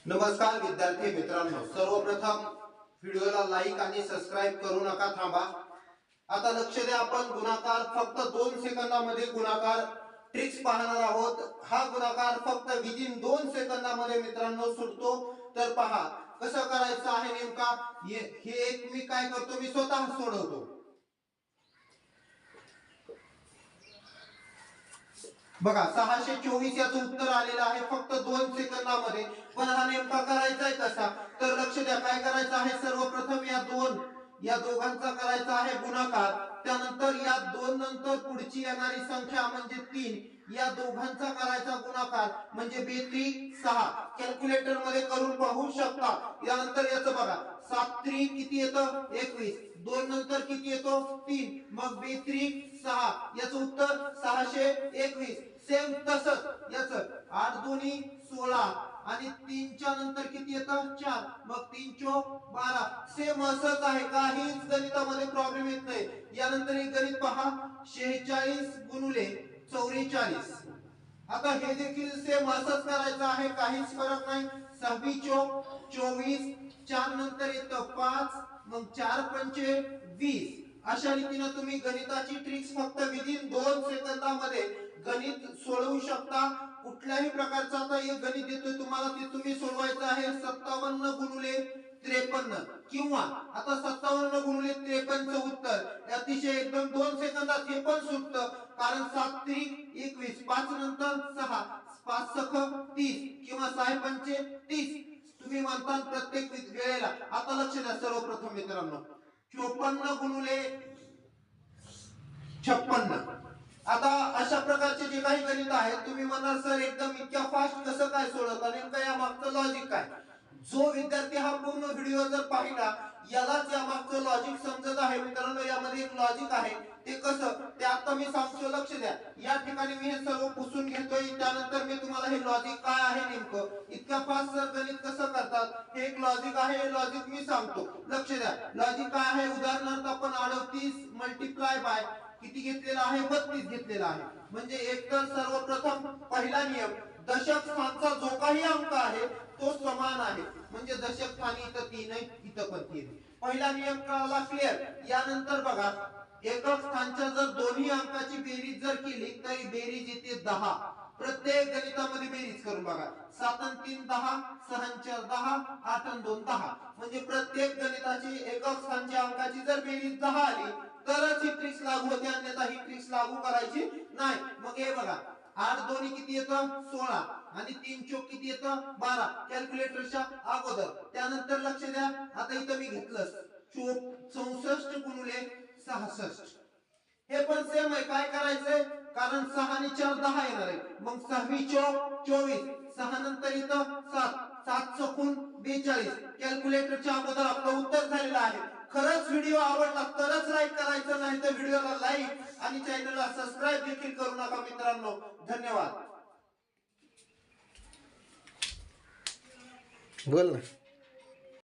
नमस्कार विद्यार्थी मित्रांनो, सर्वप्रथम व्हिडिओला लाईक आणि सबस्क्राइब करू नका, थांबा। आता लक्ष द्या, आपण गुणाकार फक्त 2 सेकंदामध्ये गुणाकार ट्रिक्स पाहणार आहोत। हा गुणाकार फक्त विदिन 2 सेकंदामध्ये मित्रांनो सुटतो। तर पहा कसं करायचं आहे नेमका। हे एक मी काय करतो, मी स्वतः सोडवतो। बघा 624 याचं उत्तर आलेलं आहे फक्त 2 सेकंदामध्ये। पण हा नेमका करायचा आहे कसा, तर लक्ष द्या काय करायचं आहे। सर्वप्रथम या दोघांचा करायचा आहे गुणाकार, त्यानंतर या 2 नंतर पुढची येणारी संख्या म्हणजे 3 या दोघांचा करायचा गुणाकार म्हणजे बेत्री 6। कॅल्क्युलेटर मध्ये करून पाहू शकता। यानंतर याचं बघा 7 त्रिक किती येतं 21, 2 नंतर किती येतो 3, मग बेत्री 6 याचं उत्तर 621। सेम तसंच याचं 8 दोन्ही 16 आणि 3 च्या नंतर किती येतं 4, मग 3 चोक 12। सेम असंच आहे, काहीच गणितामध्ये प्रॉब्लेम येत नाही। यानंतर एक गणित पहा 46 गुणिले 44। आता हे देखील सेम असंच करायचं आहे, काहीच फरक नाही। 26 चोक 24, 4 नंतर येतं 5, मग 4 पंचे 20। अशा रीतीने तुम्ही गणिताची ट्रिक्स फक्त विदिन 2 सेकंदामध्ये गणित सोडवू शकता। कुठल्याही प्रकारचा आता एक गणित देतोय तुम्हाला, ते तुम्ही सोडवायचं आहे 57 गुणिले 53 किंवा आता 57 गुणिले 53 चं उत्तर अतिशय एकदम 2 सेकंदात हे पण सुटतं, कारण 7 त्रिक 21, 5 नंतर 6, 5 सख 30 किंवा 6 पंचे 30 तुम्ही म्हणता प्रत्येक वेळेला। आता लक्ष द्या सर्वप्रथम मित्रांनो 54 गुणिले 56। आता अशा प्रकारचे जे काही गणित आहेत तुम्ही म्हणणार सर एकदम इतक्या फास्ट कसं काय सोडवता, नेमकं या मागचं लॉजिक काय। जो विद्यार्थी हा पूर्ण व्हिडिओ जर पाहिला यालाच या मागचं लॉजिक समजत आहे मित्रांनो। यामध्ये एक लॉजिक आहे, ते कसं ते आता मी सांगतो, लक्ष द्या। या ठिकाणी मी हे सर्व पुसून घेतोय, त्यानंतर मी तुम्हाला हे लॉजिक काय आहे नेमकं, इतक्या फास्ट सर गणित कसं करतात हे एक लॉजिक आहे। हे लॉजिक मी सांगतो, लक्ष द्या। लॉजिक काय आहे, उदाहरणार्थ आपण 38 मल्टिप्लाय बाय किती घेतलेला आहे 32 घेतलेला आहे। म्हणजे एक तर सर्वप्रथम पहिला नियम दशक स्थानचा जो काही अंक आहे तो समान आहे, म्हणजे दशक स्थानी इथं 3 आहे, इथं पण 3 आहे। पहिला नियम कळाला, क्लिअर। यानंतर बघा एकक स्थानच्या जर दोन्ही अंकाची बेरीज जर केली तरी बेरीज येते 10। प्रत्येक गणितामध्ये बेरीज करून बघा, 7 आणि 3 10, 6 आणि 4 10, 8 आणि 2 10। म्हणजे प्रत्येक गणिताची एकक स्थानच्या अंकाची जर बेरीज 10 आली तरच ही ट्रिक्स लागू होते, अन्यथा ही ट्रिक्स लागू करायची नाही। मग हे बघा 8 दोन्ही किती येतं 16 आणि 3 चोक किती येतं 12 कॅल्क्युलेटरच्या अगोदर। त्यानंतर लक्ष द्या, आता इथं मी घेतलं 64 गुणिले 66। हे पण सेम आहे, काय करायचंय कारण 6 आणि 4 10 येणार आहे, मग 6 चोक 24, 6 नंतर येतं 7, 7 चोकून 42 कॅल्क्युलेटरच्या अगोदर आपलं उत्तर झालेलं आहे। खरंच व्हिडिओ आवडला तरच लाईक करायचं, नाही तर व्हिडिओला लाईक आणि चॅनलला सबस्क्राइब देखील करू नका मित्रांनो। धन्यवाद। बोल ना।